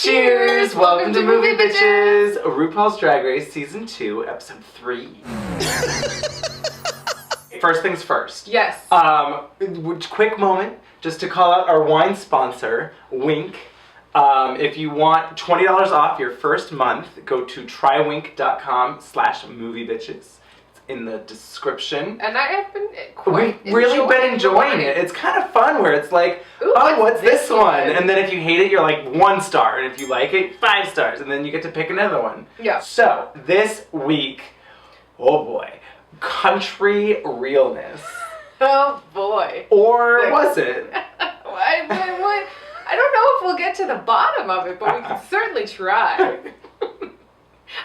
Cheers! Welcome to Movie Bitches! RuPaul's Drag Race Season 2, Episode 3. First things first. Yes. Quick moment just to call out our wine sponsor, Wink. If you want $20 off your first month, go to trywink.com/moviebitches. In the description. And I have been enjoying it. It's kind of fun where it's like, ooh, what's this one? And then if you hate it, you're like 1 star. And if you like it, 5 stars. And then you get to pick another one. Yeah. So, this week, oh boy, country realness. Oh boy. Or was it? I don't know if we'll get to the bottom of it, but we can certainly try.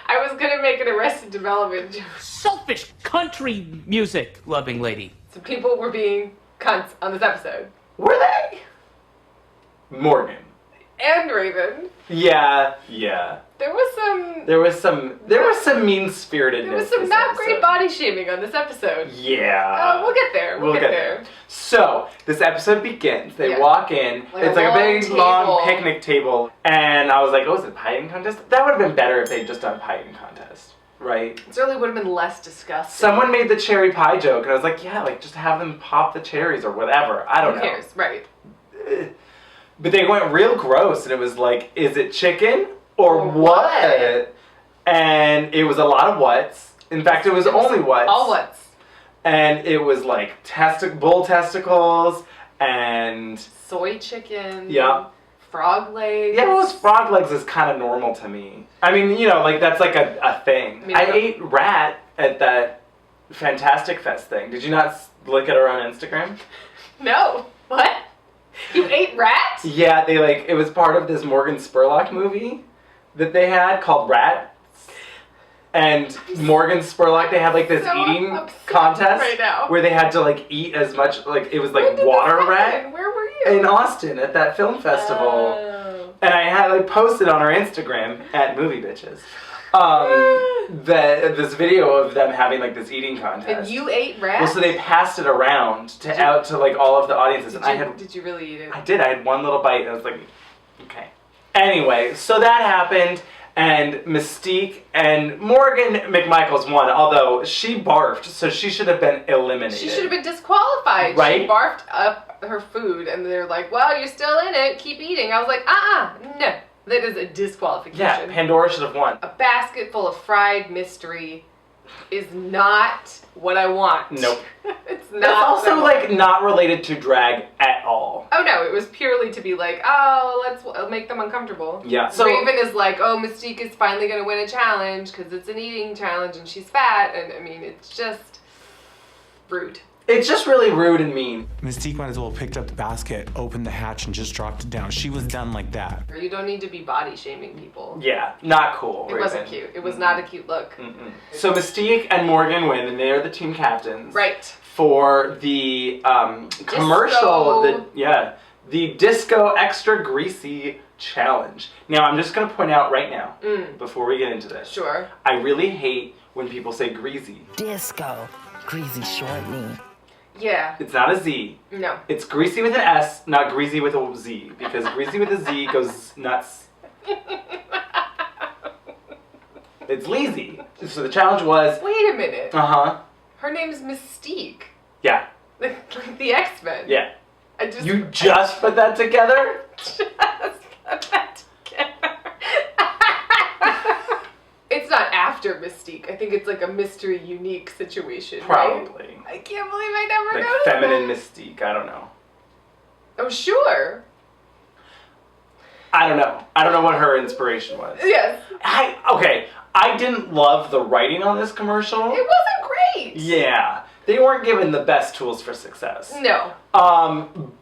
I was gonna make an Arrested Development joke. Selfish country music loving lady. So people were being cunts on this episode. Were they? Morgan. And Raven. Yeah. There was some mean-spiritedness. There was some not great body shaming on this episode. Yeah. We'll get there. We'll get there. So, this episode begins. They walk in. It's like a big, long picnic table. And I was like, oh, is it a pie eating contest? That would have been better if they'd just done a pie eating contest. Right? It certainly would have been less disgusting. Someone made the cherry pie joke. And I was like, yeah, like, just have them pop the cherries or whatever. I don't know. Who cares? Right. But they went real gross. And it was like, is it chicken? Or what? And it was a lot of whats. In fact, it was only whats. All whats. And it was like bull testicles and soy chicken. Yeah. Frog legs. Yeah, well, frog legs is kind of normal to me. I mean, you know, like that's like a thing. I ate rat at that Fantastic Fest thing. Did you not look at her on Instagram? No. What? You ate rat? Yeah, it was part of this Morgan Spurlock movie that they had called Rat. And Morgan Spurlock, they had like this eating contest where they had to like eat as much, like it was like water rat. Where were you? In Austin at that film festival. Oh. And I had like posted on our Instagram at MovieBitches this video of them having like this eating contest. And you ate rat? Well, so they passed it around to like all of the audiences. Did you really eat it? I did. I had one little bite and I was like, okay. Anyway, so that happened, and Mystique and Morgan McMichaels won, although she barfed, so she should have been eliminated. She should have been disqualified. Right? She barfed up her food, and they're like, well, you're still in it, keep eating. I was like, no. That is a disqualification. Yeah, Pandora should have won. A basket full of fried mystery is not what I want. Nope. It's not. That's also like not related to drag at all. Oh no, it was purely to be like, oh, let's make them uncomfortable. Yeah. So Raven is like, oh, Mystique is finally gonna win a challenge because it's an eating challenge and she's fat, and I mean, it's just rude. It's just really rude and mean. Mystique might as well have picked up the basket, opened the hatch, and just dropped it down. She was done like that. You don't need to be body shaming people. Yeah, not cool. It wasn't cute. It was not a cute look. So Mystique and Morgan win, and they're the team captains. Right. For the commercial, the Disco Extra Greasy Challenge. Now, I'm just going to point out right now, before we get into this. Sure. I really hate when people say greasy. Disco Greasy Shortning. Yeah. It's not a Z. No. It's greasy with an S, not greasy with a Z. Because greasy with a Z goes nuts. It's lazy. So the challenge was... Wait a minute. Uh-huh. Her name's Mystique. Yeah. Like the X-Men. Yeah. You just put that together? Just put that together. It's not after Mystique. I think it's like a mystery unique situation. Probably. Right? I can't believe I never like noticed feminine that. Mystique. I don't know. Oh, sure. I don't know. I don't know what her inspiration was. Yes. Okay. I didn't love the writing on this commercial. It wasn't great. Yeah. They weren't given the best tools for success. No.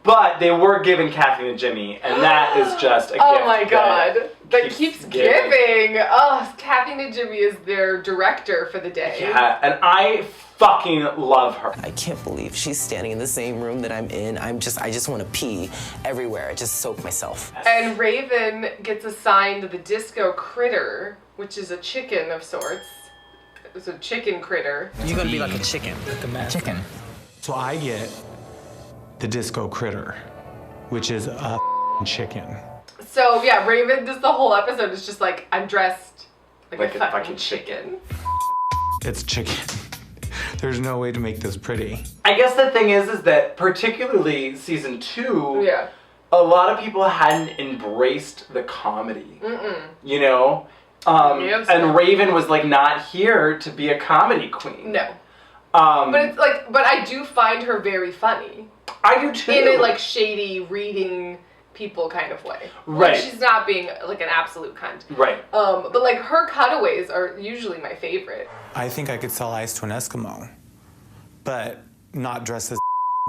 But they were given Kathy Najimy, and that is just a gift. Oh my god. That keeps giving. Oh, Kathy Najimy is their director for the day. Yeah, and I fucking love her. I can't believe she's standing in the same room that I'm in. I just want to pee everywhere. I just soak myself. And Raven gets assigned the Disco Critter, which is a chicken of sorts. It's a chicken critter. You're gonna be like a chicken. Like a chicken. So I get the Disco Critter, which is a chicken. So yeah, Raven, just the whole episode is just like, I'm dressed like a fucking chicken. It's chicken. There's no way to make this pretty. I guess the thing is that particularly season 2, Yeah. a lot of people hadn't embraced the comedy. You know? And Raven was like not here to be a comedy queen. No. But it's like, but I do find her very funny. I do too. In a like shady reading people kind of way. Right. Like, she's not being like an absolute cunt. Right. But like her cutaways are usually my favorite. I think I could sell ice to an Eskimo, but not dress as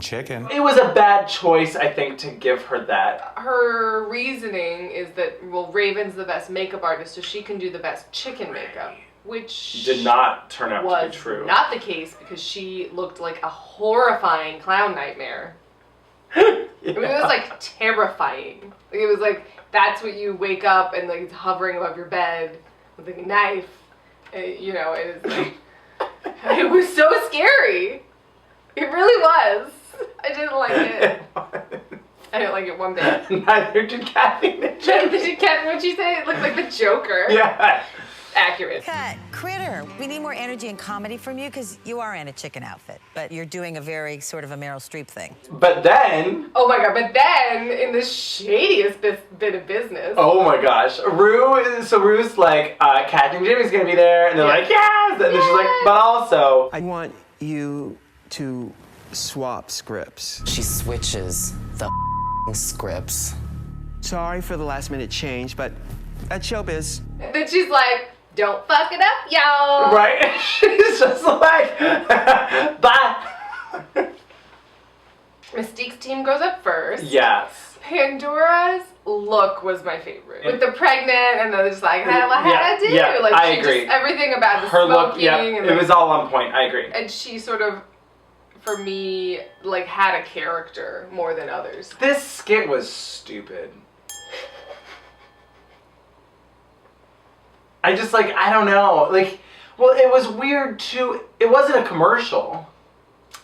chicken. It was a bad choice, I think, to give her that. Her reasoning is that, well, Raven's the best makeup artist, so she can do the best chicken makeup. Which did not turn out to be true. Not the case, because she looked like a horrifying clown nightmare. Yeah. I mean, it was like terrifying. Like, it was like, that's what you wake up and like it's hovering above your bed with like a knife. You know, it was like, it was so scary. It really was. I didn't like it. I didn't like it one bit. Neither did Kathy Mitchell. Neither did Kathy. What'd she say? It looked like the Joker. Yeah. Accurate. Cut. Critter. We need more energy and comedy from you because you are in a chicken outfit, but you're doing a very sort of a Meryl Streep thing. But then... Oh my god, but then, in the shadiest bit of business... Oh my gosh. Ru's like, Kathy and Jimmy's gonna be there, and they're like, yes! And then she's like, but also... I want you to swap scripts. She switches the scripts. Sorry for the last minute change, but that's showbiz. Then she's like, don't fuck it up, y'all. Right? She's just like, bye. Mystique's team goes up first. Yes. Pandora's look was my favorite. With the pregnant, and then just like, what I do? Yeah, like, I she agree. Just, everything about the Her smoking. look, yeah, and it was all on point. I agree. And she sort of, for me, like, had a character more than others. This skit was stupid. I just, like, I don't know. Like, well, it was weird, too. It wasn't a commercial.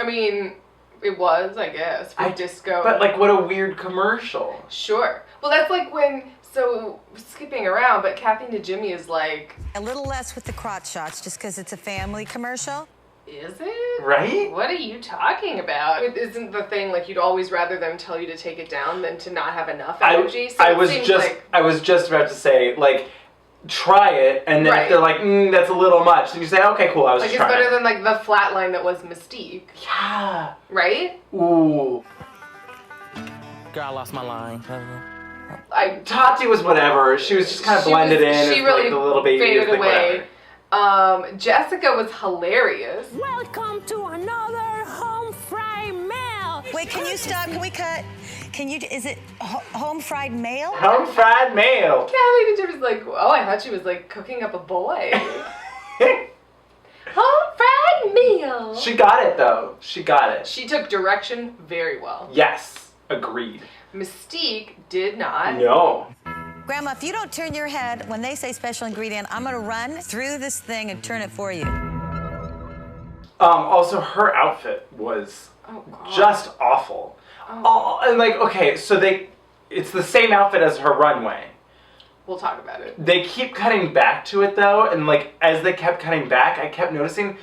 I mean, it was, I guess, for Disco. But, like, what a weird commercial. Sure. Well, that's like when, so, skipping around, but Kathy Najimy is like... A little less with the crotch shots just because it's a family commercial. Is it? Right? What are you talking about? It isn't the thing, like, you'd always rather them tell you to take it down than to not have enough energy? I was just about to say, like... Try it, and then if they're like, that's a little much, then you say, okay, cool, I was just trying. Like, it's better than, like, the flat line that was Mystique. Yeah. Right? Ooh. Girl, I lost my line. Tati was whatever. She was just kind of blended in. She really like the little baby. faded like away. Jessica was hilarious. Welcome to another home fried meal. Wait, can you stop? Can we cut? Can you, is it home fried mail? Home fried mail. Kathy Najimy's like, oh, I thought she was like cooking up a boy. Home fried meal. She got it though. She got it. She took direction very well. Yes, agreed. Mystique did not. No. Grandma, if you don't turn your head when they say special ingredient, I'm gonna run through this thing and turn it for you. Also, her outfit was just awful. Oh, and like, okay, so it's the same outfit as her runway. We'll talk about it. They keep cutting back to it though, and like, as they kept cutting back, I kept noticing,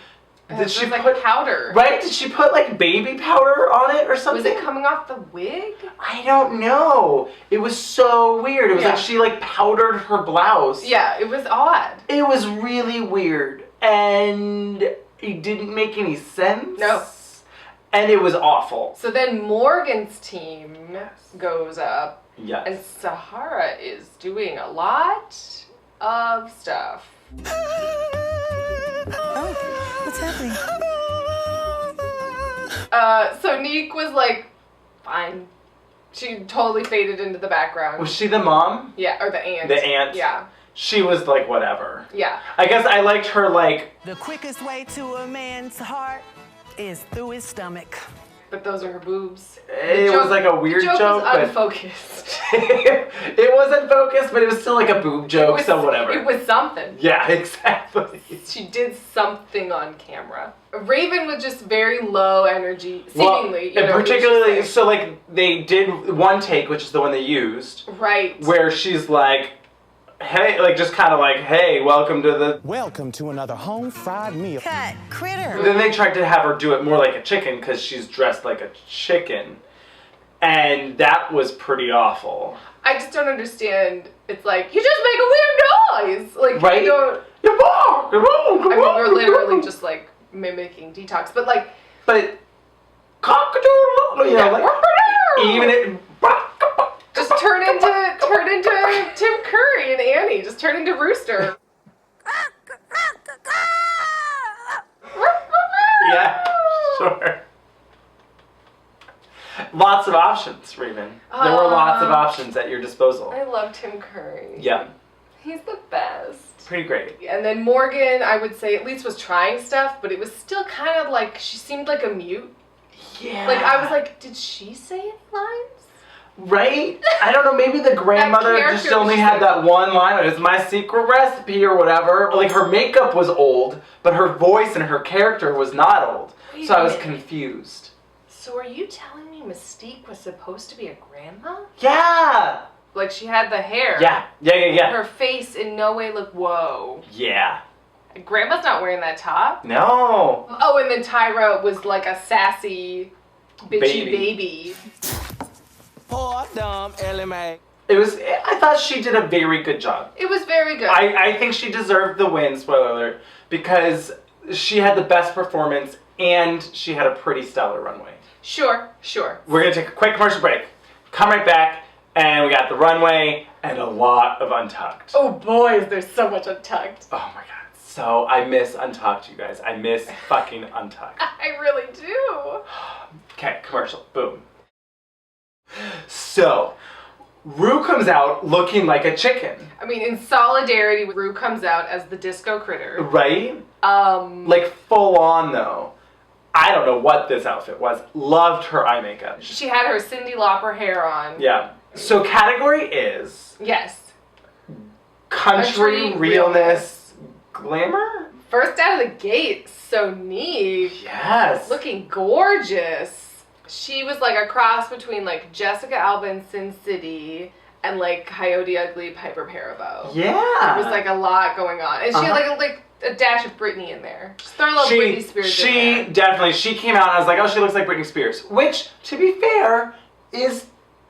did she put powder? Right? Did she put like baby powder on it or something? Was it coming off the wig? I don't know. It was so weird. It was like she like powdered her blouse. Yeah, it was odd. It was really weird, and it didn't make any sense. No. And it was awful. So then Morgan's team goes up. Yes. And Sahara is doing a lot of stuff. Oh, what's happening? So Neek was like, fine. She totally faded into the background. Was she the mom? Yeah, or the aunt. The aunt? Yeah. She was like, whatever. Yeah. I guess I liked her like... The quickest way to a man's heart is through his stomach. But those are her boobs. It was like a weird joke joke, was but... unfocused. It wasn't focused, but it was still like a boob joke, so whatever. It was something. Yeah, exactly. She did something on camera. Raven was just very low energy, seemingly. Well, and particularly, so like they did one take, which is the one they used. Right. Where she's like, hey, like just kind of like, hey, welcome to another home fried meal. Cut, critter. Then they tried to have her do it more like a chicken because she's dressed like a chicken. And that was pretty awful. I just don't understand. It's like, you just make a weird noise. Like, right? You don't... I mean, we're literally just like mimicking Detox, but like... But... Cock-a-doodle, you know, like... Even it... Just turn into Tim Curry and Annie. Just turn into Rooster. Yeah, sure. Lots of options, Raven. There were lots of options at your disposal. I love Tim Curry. Yeah. He's the best. Pretty great. And then Morgan, I would say, at least was trying stuff, but it was still kind of like, she seemed like a mute. Yeah. Like, I was like, did she say any lines? Right? I don't know, maybe the grandmother just only had that one line, it's my secret recipe or whatever. Like, her makeup was old, but her voice and her character was not old. So I was confused. So are you telling me Mystique was supposed to be a grandma? Yeah! Like, she had the hair. Yeah. Her face in no way looked, whoa. Yeah. Grandma's not wearing that top. No. Oh, and then Tyra was like a sassy, bitchy baby. Poor dumb LMA. I thought she did a very good job. It was very good. I think she deserved the win, spoiler alert, because she had the best performance and she had a pretty stellar runway. Sure. We're going to take a quick commercial break, come right back, and we got the runway and a lot of Untucked. Oh boy, is there so much Untucked. Oh my god. So I miss Untucked, you guys. I miss fucking Untucked. I really do. Okay, commercial. Boom. So, Ru comes out looking like a chicken. I mean, in solidarity, Ru comes out as the disco critter. Right? Like full on though. I don't know what this outfit was. Loved her eye makeup. She had her Cyndi Lauper hair on. Yeah. So category is... Yes. Country realness, glamour? First out of the gate, so neat. Yes. Looking gorgeous. She was like a cross between like Jessica Alba and Sin City and like Coyote Ugly, Piper Perabo. Yeah. There was like a lot going on. And she had like a dash of Britney in there. Just throw a little Britney Spears in there. She definitely, she came out and I was like, oh, she looks like Britney Spears. Which, to be fair,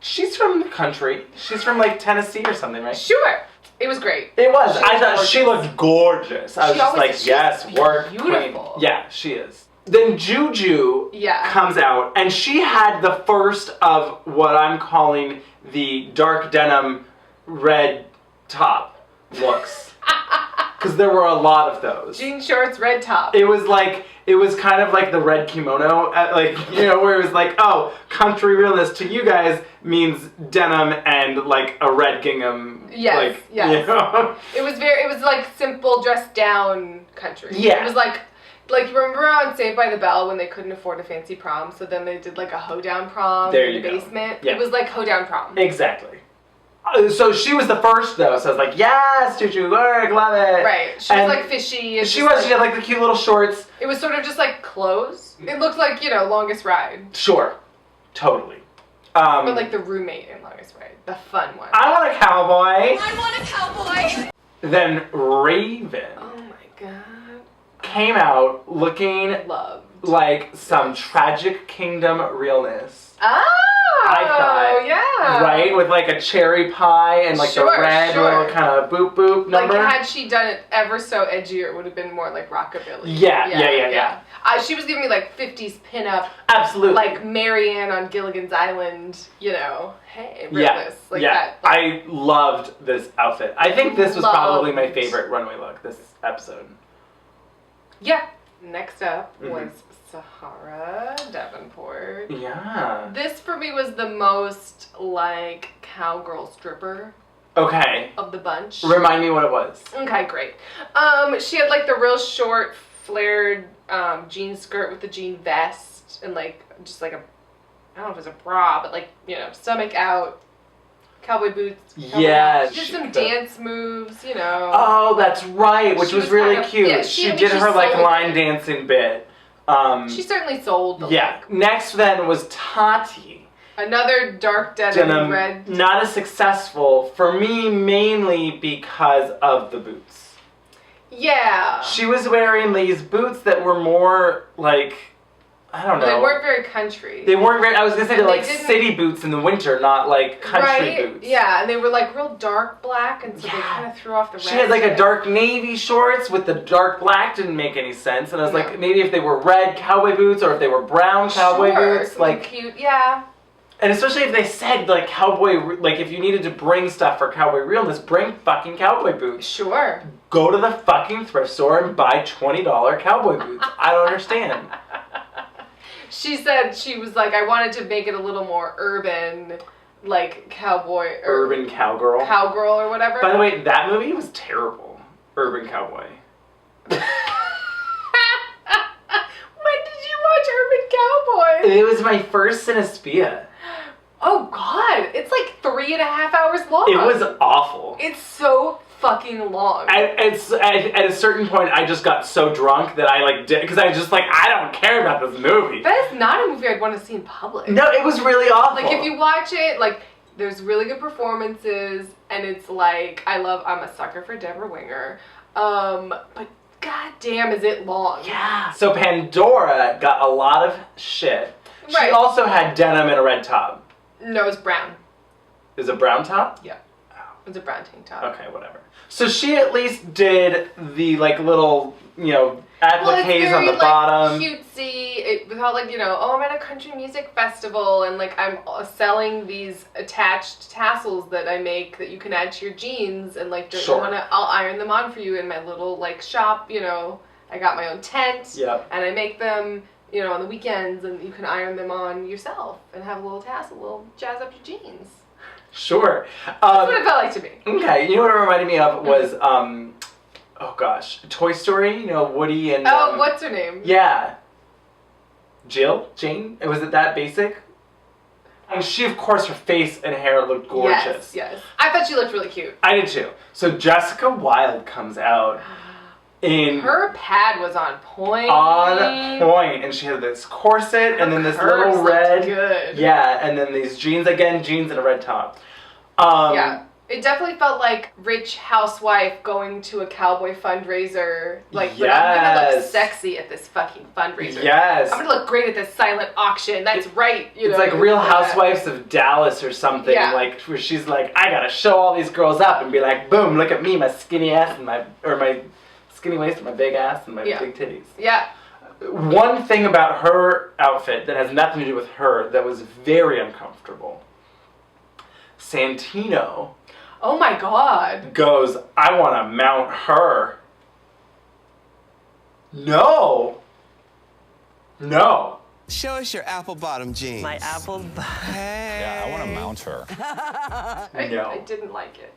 she's from the country. She's from like Tennessee or something, right? Sure. It was great. It was. I thought she looked gorgeous. I was just like, yes, work, beautiful. queen. Yeah, she is. Then Juju comes out, and she had the first of what I'm calling the dark denim red top looks. Because there were a lot of those. Jean shorts, red top. It was kind of like the red kimono, where it was like, oh, country realness to you guys means denim and like a red gingham. Yes, yes. You know? It was like simple dressed down country. Yeah. It was like remember on Saved by the Bell when they couldn't afford a fancy prom, so then they did like a hoedown prom in the basement? Yeah. It was like hoedown prom. Exactly. So she was the first though, so I was like, yes, Juju, work, love it. Right. She was like fishy. She had like the cute little shorts. It was sort of just like clothes. It looked like, Longest Ride. Sure. Totally. But like the roommate in Longest Ride. The fun one. I want a cowboy. I want a cowboy. Then Raven. Oh my god. Came out looking like some Tragic Kingdom realness. I thought. Yeah. Right? With like a cherry pie and like the red little kind of boop boop number. Like had she done it ever so edgier, it would have been more like rockabilly. Yeah. She was giving me like 50s pinup. Absolutely. Like Marianne on Gilligan's Island, hey, realness. Like that. I loved this outfit. I think this was probably my favorite runway look this episode. Yeah. Next up was Sahara Davenport. Yeah. This for me was the most like cowgirl stripper. Okay. Of the bunch. Remind me what it was. Okay, great. She had like the real short flared jean skirt with the jean vest and like just like I don't know if it was a bra, but like stomach out. cowboy boots. Yeah. She did some dance moves, you know. Oh, that's right, which was really cute. Yeah, she did her like line it. dancing bit. She certainly sold the look. Next then was Tati. Another dark denim red. Not as successful for me, mainly because of the boots. Yeah. She was wearing these boots that were more like, I don't know. They weren't very country. They weren't very, I was going to say they're like city boots in the winter, not like country boots. Yeah, and they were like real dark black, and so they kind of threw off the red. She had like a dark navy shorts with the dark black, didn't make any sense. And I was like, maybe if they were red cowboy boots or if they were brown cowboy boots. Like cute, yeah. And especially if they said like cowboy, like if you needed to bring stuff for cowboy realness, bring fucking cowboy boots. Sure. Go to the fucking thrift store and buy $20 cowboy boots. I don't understand. She said she was like, I wanted to make it a little more urban, like cowboy. Urban cowgirl. Cowgirl or whatever. By the way, that movie was terrible. Urban Cowboy. When did you watch Urban Cowboy? It was my first Cinespia. Oh God, it's like 3.5 hours long. It was awful. It's so fucking long. At a certain point, I just got so drunk that I like did, because I just like, I don't care about this movie. That is not a movie I'd want to see in public. No, it was really awful. Like if you watch it, like there's really good performances, and it's like, I'm a sucker for Deborah Winger, but god damn is it long. Yeah. So Pandora got a lot of shit. She also had denim and a red top. No, it's brown. Is it brown top? Yeah. It's a brown tank top. Okay, whatever. So she at least did the like little, you know, appliques on the bottom. Cutesy. It felt like, you know, oh, I'm at a country music festival and like I'm selling these attached tassels that I make that you can add to your jeans and like don't you wanna, I'll iron them on for you in my little like shop, you know. I got my own tent and I make them, you know, on the weekends and you can iron them on yourself and have a little tassel, a little jazz up your jeans. Sure. That's what it felt like to me. Okay, you know what it reminded me of was, oh gosh, Toy Story, you know, Woody and... what's her name? Yeah. Jill? Jane? Was it that basic? And she, of course, her face and hair looked gorgeous. Yes. I thought she looked really cute. I did too. So Jessica Wilde comes out in... Her pad was on point. On point. And she had this corset and then this little red... Good. Yeah, and then these jeans, again, jeans and a red top. Yeah. It definitely felt like rich housewife going to a cowboy fundraiser. Like, but I'm gonna look sexy at this fucking fundraiser. Yes. I'm gonna look great at this silent auction. That's right. You know, it's like Real Housewives of Dallas or something. Yeah. Like where she's like, I gotta show all these girls up and be like, boom, look at me, my skinny ass and my skinny waist and my big ass and my big titties. Yeah. One thing about her outfit that has nothing to do with her that was very uncomfortable. Santino. Oh my God. Goes, I want to mount her. No. Show us your apple bottom jeans. My apple bottom. Hey. Yeah, I want to mount her. I didn't like it.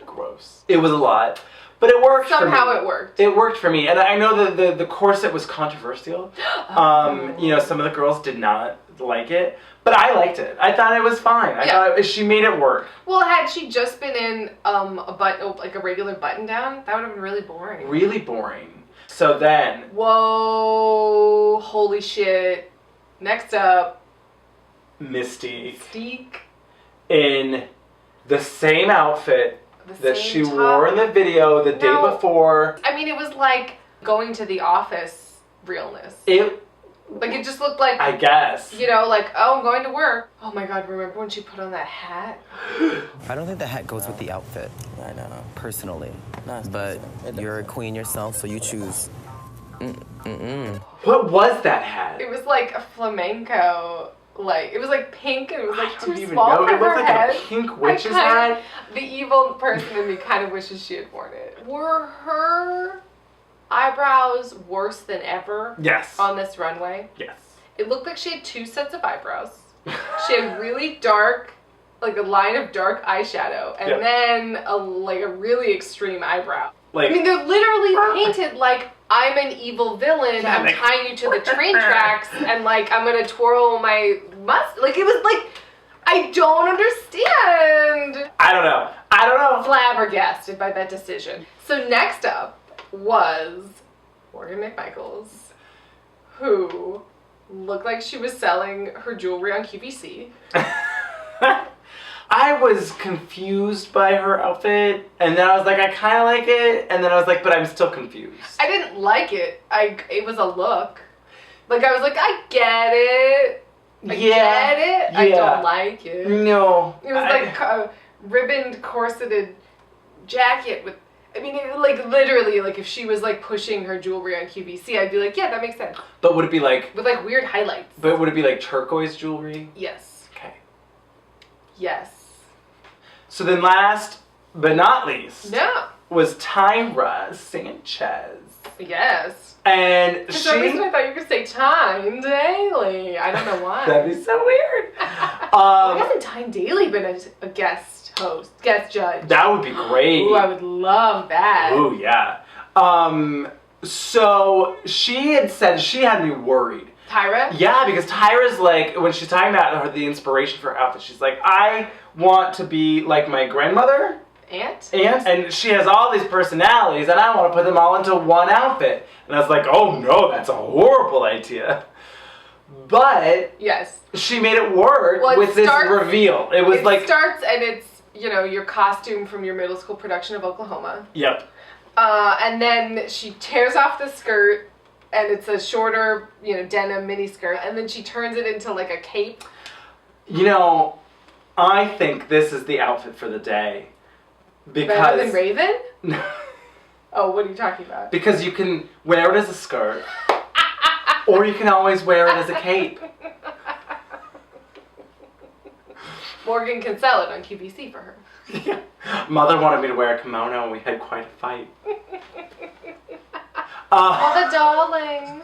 Gross. It was a lot. But it worked for me. Somehow it worked. It worked for me. And I know the corset was controversial. You know, some of the girls did not like it. But I liked it. I thought it was fine. I thought she made it work. Well, had she just been in like a regular button down, that would have been really boring. Really boring. So then... Whoa. Holy shit. Next up. Mystique. In the same outfit that she top. wore in the video the day before. I mean, it was like going to the office realness. Like, it just looked like... I guess. You know, like, oh, I'm going to work. Oh my God, remember when she put on that hat? I don't think the hat goes with the outfit. I know. Personally. But you're a queen yourself, so you choose. What was that hat? It was like a flamenco... Like, it was like pink and it was like too even small know. for It looked her like head. a pink witch's hat. The evil person in me kind of wishes she had worn it. Were her eyebrows worse than ever? Yes. On this runway? Yes. It looked like she had 2 sets of eyebrows. She had really dark, like a line of dark eyeshadow, and then a really extreme eyebrow. Like, I mean, they're literally painted like I'm an evil villain. I'm tying you to the train tracks, and like I'm gonna twirl my like it was like I don't understand. I don't know. Flabbergasted by that decision. So next up was Morgan McMichaels, who looked like she was selling her jewelry on QVC. I was confused by her outfit, and then I was like, I kind of like it, and then I was like, but I'm still confused. I didn't like it. It was a look. Like, I was like, I get it. I get it. I don't like it. No. It was like a ribboned, corseted jacket with, I mean, like, literally, like, if she was, like, pushing her jewelry on QVC, I'd be like, yeah, that makes sense. But would it be like... With, like, weird highlights. But would it be like turquoise jewelry? Yes. Okay. Yes. So then last but not least... No. Was Tyra Sanchez. Yes. And For some reason I thought you were going to say Tyne Daly. I don't know why. That'd be so weird. Why hasn't Tyne Daly been a guest judge? That would be great. Ooh, I would love that. Ooh, yeah. So she had said she had me worried. Tyra? Yeah, because Tyra's like, when she's talking about the inspiration for her outfit, she's like, I want to be like my grandmother. Aunt? And she has all these personalities, and I want to put them all into one outfit. And I was like, oh no, that's a horrible idea. But yes, she made it work with this reveal. It starts and it's, you know, your costume from your middle school production of Oklahoma. Yep. And then she tears off the skirt, and it's a shorter, you know, denim mini skirt, and then she turns it into like a cape. You know, I think this is the outfit for the day. Better than Raven? Oh, what are you talking about? Because you can wear it as a skirt, or you can always wear it as a cape. Morgan can sell it on QVC for her. Yeah. Mother wanted me to wear a kimono, and we had quite a fight. Oh, the darling.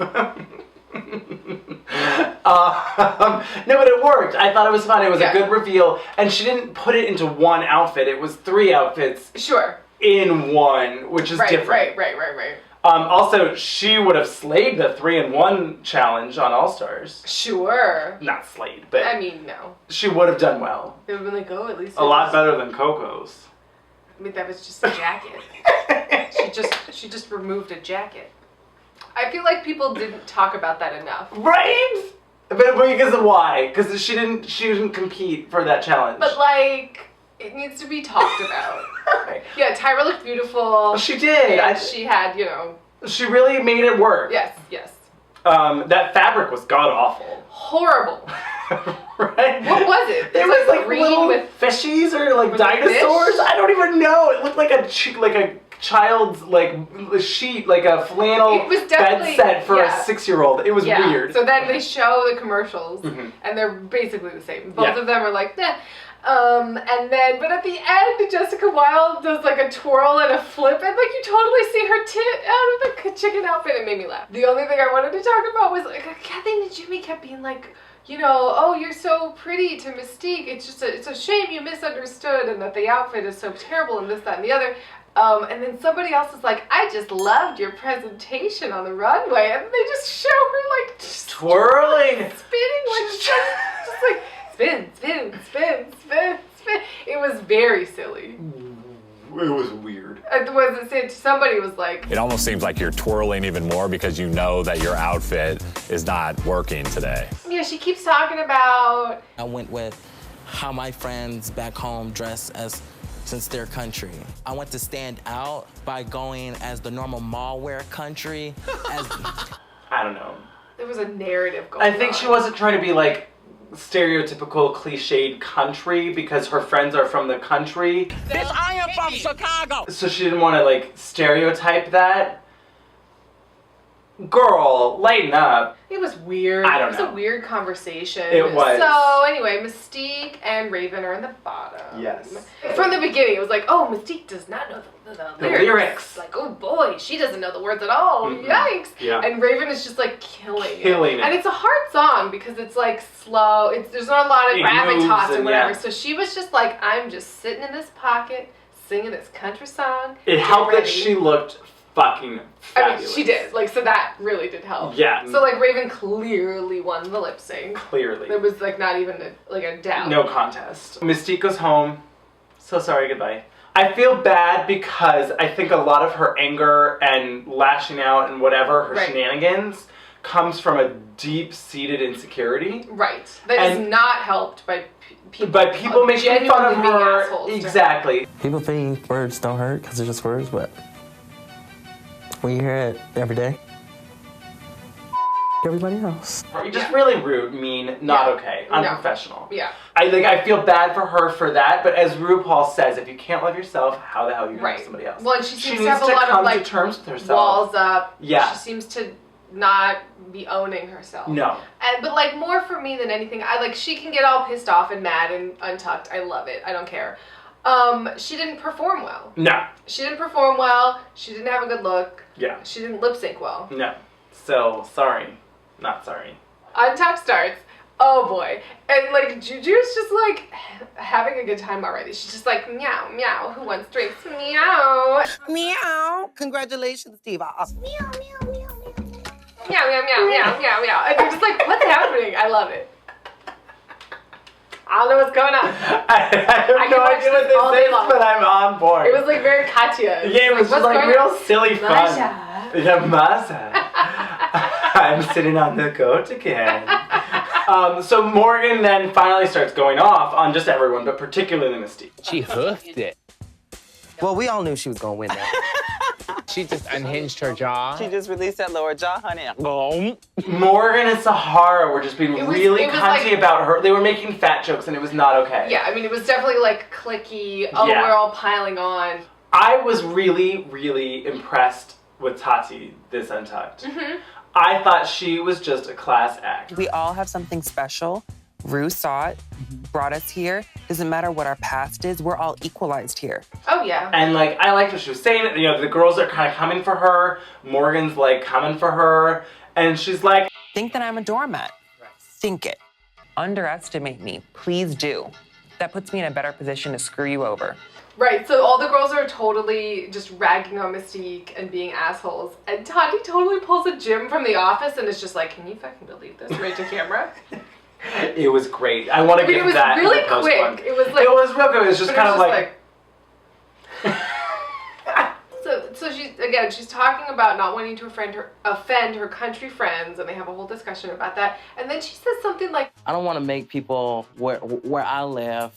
No, but it worked. I thought it was fun. It was a good reveal, and she didn't put it into one outfit. It was 3 outfits. Sure. In one, which is different. Right. Also, she would have slayed the 3-in-1 challenge on All Stars. Sure. Not slayed, but I mean, no. She would have done well. They would have been like, oh, at least a lot better than Coco's. I mean, that was just a jacket. she just removed a jacket. I feel like people didn't talk about that enough. Right? But because of why? Because she didn't compete for that challenge. But like, it needs to be talked about. Right. Yeah, Tyra looked beautiful. She did. She had, you know. She really made it work. Yes. That fabric was god awful. Horrible. Right? What was it? It was like green little with fishies or like dinosaurs. Fish? I don't even know. It looked like a child's like sheet, like a flannel bed set for a 6-year-old. It was weird. So then they show the commercials, and they're basically the same. Both of them are like, nah. And then, but at the end, Jessica Wilde does like a twirl and a flip, and like you totally see her tit out of the chicken outfit. It made me laugh. The only thing I wanted to talk about was like, Kathy Najimy kept being like, you know, oh, you're so pretty to Mystique. It's a shame you misunderstood, and that the outfit is so terrible, and this, that, and the other. And then somebody else is like, I just loved your presentation on the runway, and they just show her like twirling, spinning, like just like spin. It was very silly. It was weird. Somebody was like, it almost seems like you're twirling even more because you know that your outfit is not working today. Yeah, she keeps talking about. I went with how my friends back home dress since their country. I want to stand out by going as the normal mall wear country. I don't know. There was a narrative going on. I think she wasn't trying to be like stereotypical cliched country because her friends are from the country. Bitch, I am from Chicago! So she didn't want to like stereotype that. Girl, lighten up. It was weird. I don't know. It was a weird conversation. It was. So anyway, Mystique and Raven are in the bottom. Yes. From the beginning, it was like, oh, Mystique does not know the lyrics. Like, oh boy, she doesn't know the words at all. Mm-hmm. Yikes. Yeah. And Raven is just like killing it. And it's a hard song because it's like slow. There's not a lot of gravitas and whatever. So she was just like, I'm just sitting in this pocket, singing this country song. It helped that she looked fucking fabulous. I mean, she did. Like, so that really did help. Yeah. So, like, Raven clearly won the lip sync. Clearly. There was, like, not even, a doubt. No contest. Mystique goes home. So sorry, goodbye. I feel bad because I think a lot of her anger and lashing out and whatever, her shenanigans, comes from a deep-seated insecurity. Right. That is not helped by people. By people making fun of her. Exactly. People think words don't hurt because they're just words, but when you hear it every day, everybody else. Just really rude, mean, not okay, unprofessional. Yeah. I feel bad for her for that, but as RuPaul says, if you can't love yourself, how the hell are you gonna love somebody else? Well, and she seems to needs have a lot come of, like, to terms with herself. walls up. Yeah. She seems to not be owning herself. No. But like more for me than anything, she can get all pissed off and mad and untucked. I love it. I don't care. She didn't perform well. No. She didn't perform well. She didn't have a good look. Yeah. She didn't lip sync well. No. So sorry. Not sorry. Untucked starts. Oh boy. And like Juju's just like having a good time already. She's just like, meow, meow, who wants drinks? Meow. Meow. Congratulations, Diva. Meow, meow, meow, meow. Meow, meow, meow, meow, meow, meow. And you're just like, what's happening? I love it. I don't know what's going on. I have no idea what this is, but I'm on board. It was like very Katya. Yeah, it was just like real silly fun. Masha. Yeah, Masha. I'm sitting on the goat again. So Morgan then finally starts going off on just everyone, but particularly Mystique. She hoofed it. Well, we all knew she was gonna win that. She just unhinged her jaw. She just released that lower jaw, honey. Morgan and Sahara were just being really cunty about her. They were making fat jokes and it was not okay. Yeah, I mean, it was definitely like clicky. Oh, Yeah. we're all piling on. I was really, really impressed with Tati this Untucked. I thought she was just a class act. We all have something special. Ru saw it, brought us here. Doesn't matter what our past is, we're all equalized here. Oh, yeah. And like, I liked what she was saying. You know, the girls are kind of coming for her. Morgan's like coming for her. And she's like, Think that I'm a doormat. Think it. Underestimate me, please do. That puts me in a better position to screw you over. Right, so all the girls are totally just ragging on Mystique and being assholes. And Tati totally pulls a Jim from The Office and is just like, can you fucking believe this? Right to camera. It was great. I want to give that. It was really quick. It was like. It was real good. It was just kind of like. So she's talking about not wanting to offend her country friends, and they have a whole discussion about that. And then she says something like, I don't want to make people where I live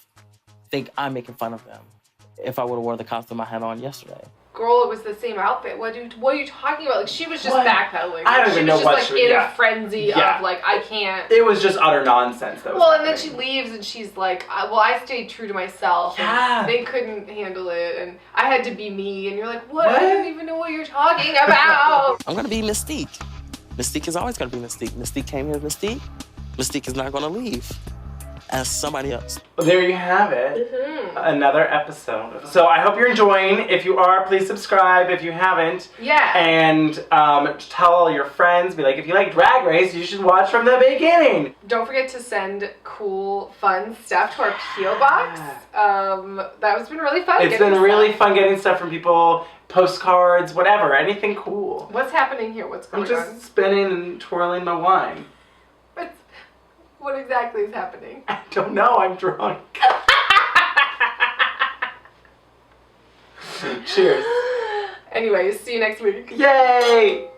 think I'm making fun of them. If I would have worn the costume I had on yesterday. girl, it was the same outfit. What are you talking about? Like, she was just backpedaling. I don't even know what she was just like in a frenzy of like, I can't. It was just utter nonsense. That was well, and then she leaves and she's like, well, I stayed true to myself. Yeah. And they couldn't handle it, and I had to be me. And you're like, what? I don't even know what you're talking about. I'm gonna be Mystique. Mystique is always gonna be Mystique. Mystique came here as Mystique. Mystique is not gonna leave as somebody else. Well, there you have it. Mm-hmm. Another episode. So I hope you're enjoying. If you are, please subscribe if you haven't. Yeah. And tell all your friends. Be like, if you like Drag Race, you should watch from the beginning. Don't forget to send cool, fun stuff to our P.O. box. That has been really fun. It's been really fun getting stuff from people, postcards, whatever, anything cool. What's happening here? What's going I'm just spinning and twirling my wine. What exactly is happening? I don't know, I'm drunk. Cheers. Anyways, see you next week. Yay!